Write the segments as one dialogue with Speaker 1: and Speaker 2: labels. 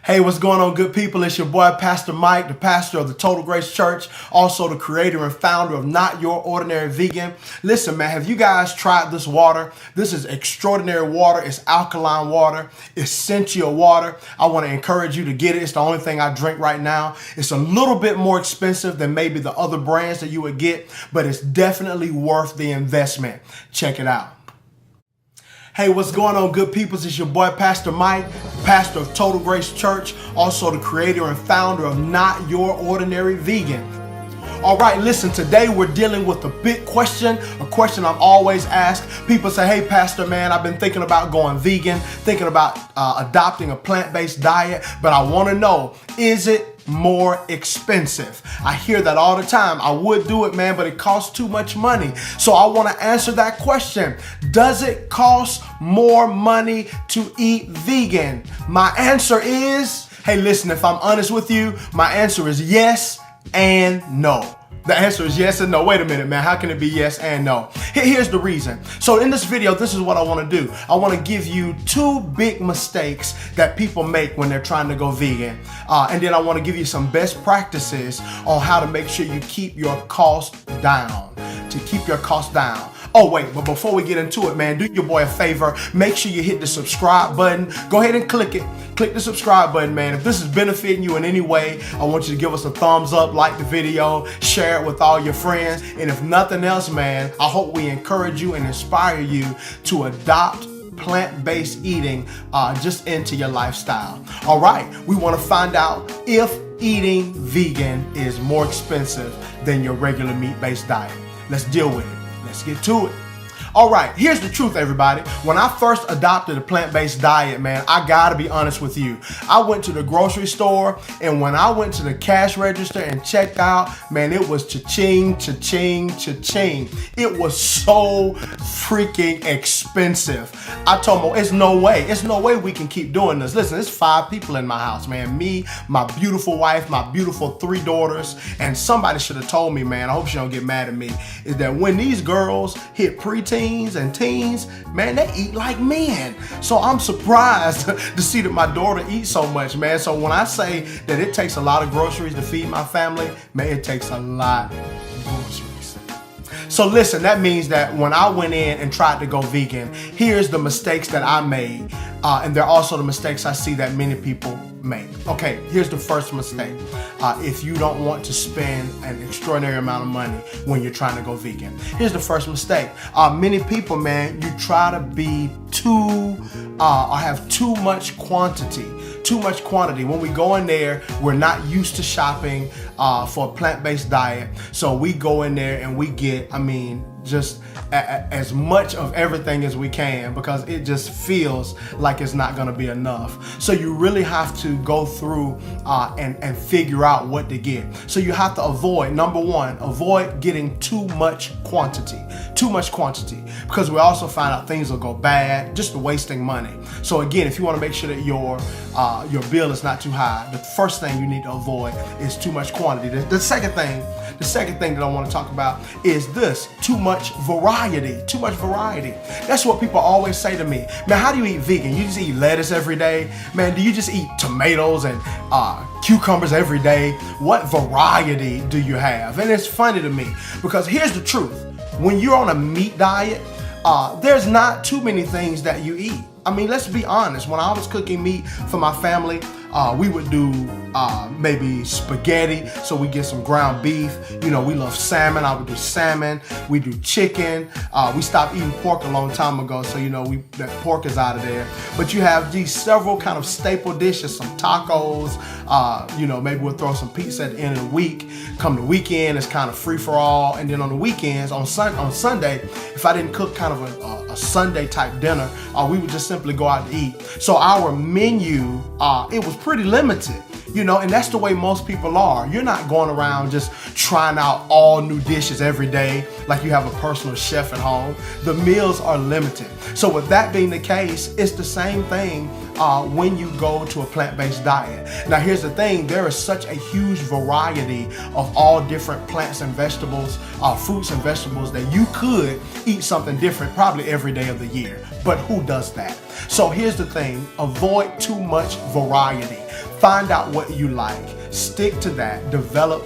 Speaker 1: Hey, what's going on, good people? It's your boy, Pastor Mike, the pastor of the Total Grace Church, also the creator and founder of Not Your Ordinary Vegan. Listen, man, have you guys tried this water? This is extraordinary water. It's alkaline water, essential water. I want to encourage you to get it. It's the only thing I drink right now. It's a little bit more expensive than maybe the other brands that you would get, but it's definitely worth the investment. Check it out. Hey, what's going on, good peoples? It's your boy, Pastor Mike, pastor of Total Grace Church, also the creator and founder of Not Your Ordinary Vegan. All right, listen, today we're dealing with a big question, a question I'm always asked. People say, hey, Pastor, man, I've been thinking about going vegan, thinking about adopting a plant-based diet, but I want to know, is it more expensive? I hear that all the time. I would do it, man, but it costs too much money. So I want to answer that question. Does it cost more money to eat vegan? My answer is, hey, listen, if I'm honest with you, my answer is yes and no. The answer is yes and no. Wait a minute, man. How can it be yes and no? Here's the reason. So in this video, this is what I want to do. I want to give you two big mistakes that people make when they're trying to go vegan. And then I want to give you some best practices on how to make sure you keep your costs down. Oh, wait, but before we get into it, man, do your boy a favor. Make sure you hit the subscribe button. Go ahead and click it. Click the subscribe button, man. If this is benefiting you in any way, I want you to give us a thumbs up, like the video, share it with all your friends. And if nothing else, man, I hope we encourage you and inspire you to adopt plant-based eating just into your lifestyle. All right, we want to find out if eating vegan is more expensive than your regular meat-based diet. Let's deal with it. Let's get to it. All right, here's the truth, everybody. When I first adopted a plant-based diet, man, I gotta be honest with you. I went to the grocery store, and when I went to the cash register and checked out, man, it was cha-ching, cha-ching, cha-ching. It was so freaking expensive. I told them, it's no way we can keep doing this. Listen, there's 5 people in my house, man. Me, my beautiful wife, my beautiful 3 daughters, and somebody should have told me, man, I hope she don't get mad at me, is that when these girls hit preteen and teens, man, they eat like men. So I'm surprised to see that my daughter eats so much, man. So when I say that it takes a lot of groceries to feed my family, man, it takes a lot of groceries. So listen, that means that when I went in and tried to go vegan, here's the mistakes that I made. And they're also the mistakes I see that many people make. Okay, here's the first mistake. If you don't want to spend an extraordinary amount of money when you're trying to go vegan. Here's the first mistake. Many people, man, you try to be or have too much quantity. When we go in there, we're not used to shopping for a plant-based diet. So we go in there and we get, just as much of everything as we can, because it just feels like it's not going to be enough. So you really have to go through and figure out what to get. So you have to avoid, number one, avoid getting too much quantity, because we also find out things will go bad, just wasting money. So again, if you want to make sure that your bill is not too high, the first thing you need to avoid is too much quantity. The second thing that I want to talk about is this: too much variety. That's what people always say to me. Man, how do you eat vegan? You just eat lettuce every day? Man, do you just eat tomatoes and cucumbers every day? What variety do you have? And it's funny to me, because here's the truth. When you're on a meat diet, there's not too many things that you eat. Let's be honest. When I was cooking meat for my family, we would do maybe spaghetti, so we get some ground beef. We love salmon. I would do salmon. We do chicken. We stopped eating pork a long time ago, so that pork is out of there. But you have these several kind of staple dishes, some tacos. Maybe we'll throw some pizza at the end of the week. Come the weekend, it's kind of free for all. And then on the weekends, on Sunday, if I didn't cook kind of a Sunday type dinner, we would just simply go out to eat. So our menu, it was pretty limited, and that's the way most people are. You're not going around just trying out all new dishes every day like you have a personal chef at home. The meals are limited. So with that being the case, it's the same thing when you go to a plant-based diet. Now here's the thing, there is such a huge variety of all different plants and vegetables, fruits and vegetables, that you could eat something different probably every day of the year. But who does that? So here's the thing, avoid too much variety. Find out what you like, stick to that, develop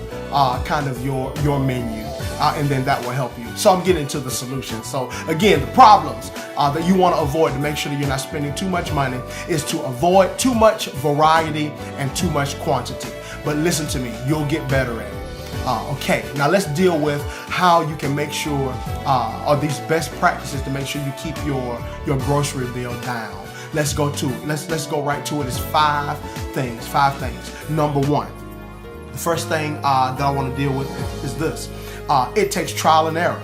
Speaker 1: kind of your menu, and then that will help you. So I'm getting to the solution. So again, the problems that you want to avoid to make sure that you're not spending too much money is to avoid too much variety and too much quantity. But listen to me, you'll get better at it. Okay, now let's deal with how you can make sure, or these best practices to make sure you keep your grocery bill down. Let's go to it. Let's go right to it. It's five things. Number one, the first thing that I want to deal with is this. It takes trial and error.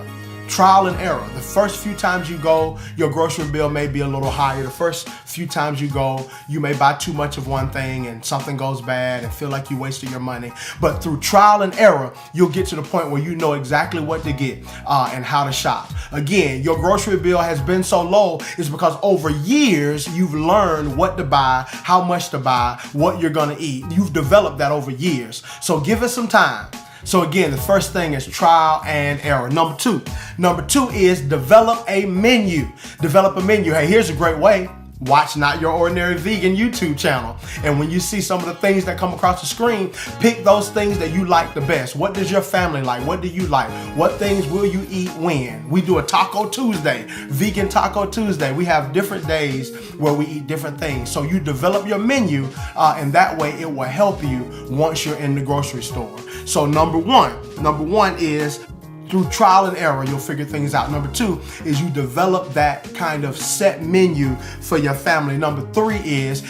Speaker 1: Trial and error. The first few times you go, your grocery bill may be a little higher. The first few times you go, you may buy too much of one thing and something goes bad and feel like you wasted your money. But through trial and error, you'll get to the point where you know exactly what to get and how to shop. Again, your grocery bill has been so low is because over years, you've learned what to buy, how much to buy, what you're gonna eat. You've developed that over years. So give it some time. So again, the first thing is trial and error. Number two is develop a menu. Develop a menu. Hey, here's a great way. Watch Not Your Ordinary Vegan YouTube channel. And when you see some of the things that come across the screen, pick those things that you like the best. What does your family like? What do you like? What things will you eat when? We do a Taco Tuesday, Vegan Taco Tuesday. We have different days where we eat different things. So you develop your menu, and that way it will help you once you're in the grocery store. So number one is through trial and error, you'll figure things out. Number two is you develop that kind of set menu for your family. Number three is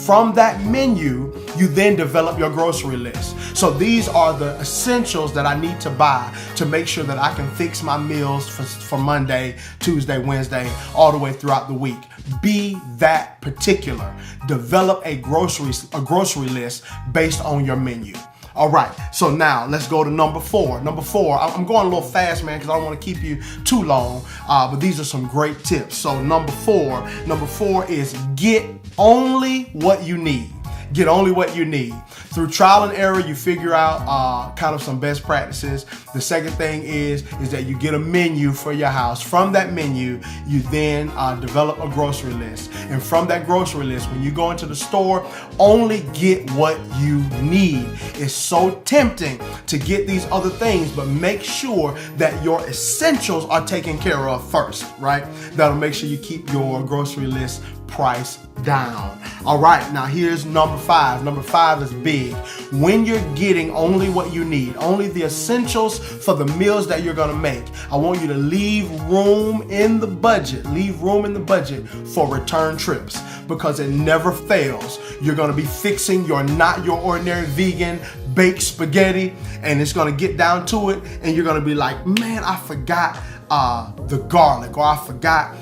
Speaker 1: from that menu, you then develop your grocery list. So these are the essentials that I need to buy to make sure that I can fix my meals for Monday, Tuesday, Wednesday, all the way throughout the week. Be that particular. Develop a grocery list based on your menu. All right, so now let's go to number four. Number four, I'm going a little fast, man, because I don't want to keep you too long, but these are some great tips. So number four is get only what you need. Get only what you need. Through trial and error, you figure out kind of some best practices. The second thing is that you get a menu for your house. From that menu, you then develop a grocery list. And from that grocery list, when you go into the store, only get what you need. It's so tempting to get these other things, but make sure that your essentials are taken care of first, right? That'll make sure you keep your grocery list price down. All right, now here's number five. Number five is big. When you're getting only what you need, only the essentials for the meals that you're gonna make, I want you to leave room in the budget. Leave room in the budget for return trips, because it never fails. You're gonna be fixing your Not Your Ordinary Vegan baked spaghetti, and it's gonna get down to it, and you're gonna be like, man, I forgot the garlic, or I forgot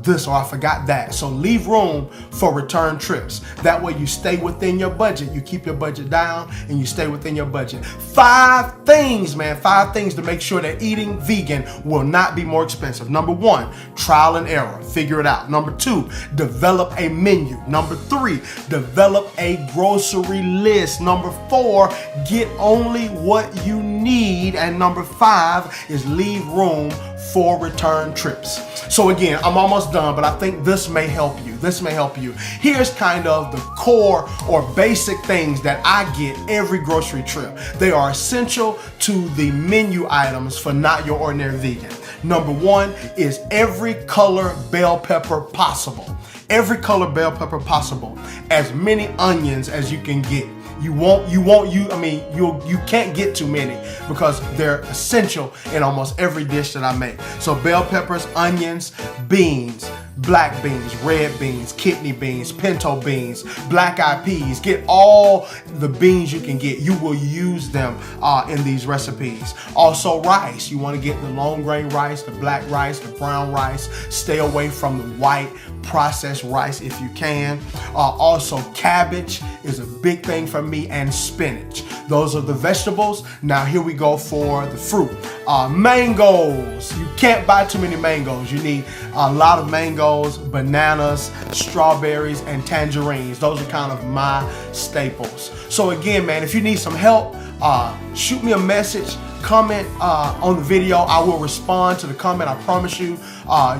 Speaker 1: this, or I forgot that. So leave room for return trips. That way you stay within your budget. You keep your budget down and you stay within your budget. 5 things, man. 5 things to make sure that eating vegan will not be more expensive. Number 1, trial and error. Figure it out. Number 2, develop a menu. Number 3, develop a grocery list. Number 4, get only what you need. And number 5 is leave room for return trips. So again, I'm almost done, but I think this may help you. Here's kind of the core or basic things that I get every grocery trip. They are essential to the menu items for Not Your Ordinary Vegan. Number 1 is every color bell pepper possible. Every color bell pepper possible. As many onions as you can get. You can't get too many because they're essential in almost every dish that I make. So bell peppers, onions, beans, black beans, red beans, kidney beans, pinto beans, black eyed peas. Get all the beans you can get. You will use them in these recipes. Also rice. You want to get the long grain rice, the black rice, the brown rice. Stay away from the white processed rice if you can. Also cabbage is a big thing for me, and spinach. Those are the vegetables. Now here we go for the fruit. Mangoes. You can't buy too many mangoes. You need a lot of mangoes, bananas, strawberries, and tangerines. Those are kind of my staples. So again, man, if you need some help, shoot me a message, comment on the video. I will respond to the comment, I promise you.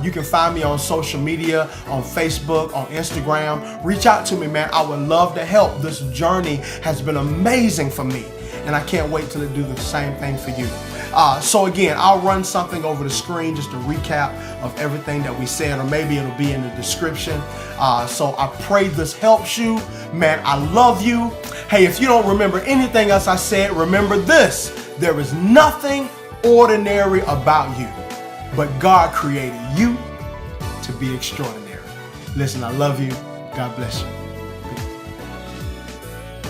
Speaker 1: You can find me on social media, on Facebook, on Instagram. Reach out to me, man. I would love to help. This journey has been amazing for me, and I can't wait till it do the same thing for you. So again, I'll run something over the screen, just a recap of everything that we said, or maybe it'll be in the description. So I pray this helps you. Man, I love you. Hey, if you don't remember anything else I said, remember this: there is nothing ordinary about you, but God created you to be extraordinary. Listen, I love you. God bless you.